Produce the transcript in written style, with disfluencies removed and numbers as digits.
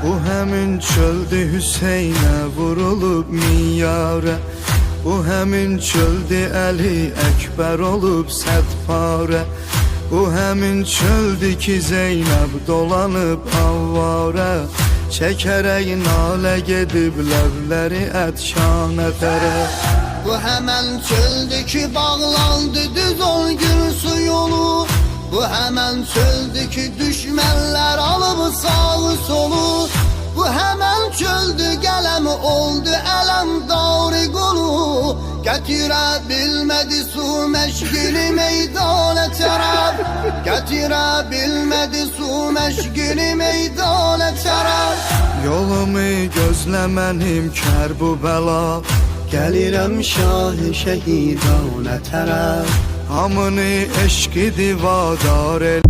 Bu həmin çöldü Hüseynə vurulub miyyarə. Bu həmin çöldü Əli Əkbər olub sədparə. Bu həmin çöldü ki Zeynəb dolanıb avvarə. Çəkərək nalə gedib ləvləri ətşanə tərəf. Bu həmən çöldü ki bağlandı düz 10 gün su yolu. Bu həmən çöldü ki düşmənlər alıb sağı solu. Bu həmən çöldü qələm oldu ələm darı qolu. Gətirə bilmədi su məşqini meydana tərəf. Gətirə bilmədi su məşqini meydana tərəf. Yolumu gözlə mənim Kərbəla, Gəlirəm şah-ı şəhidanə tərəf. hamını eşqi divadar el.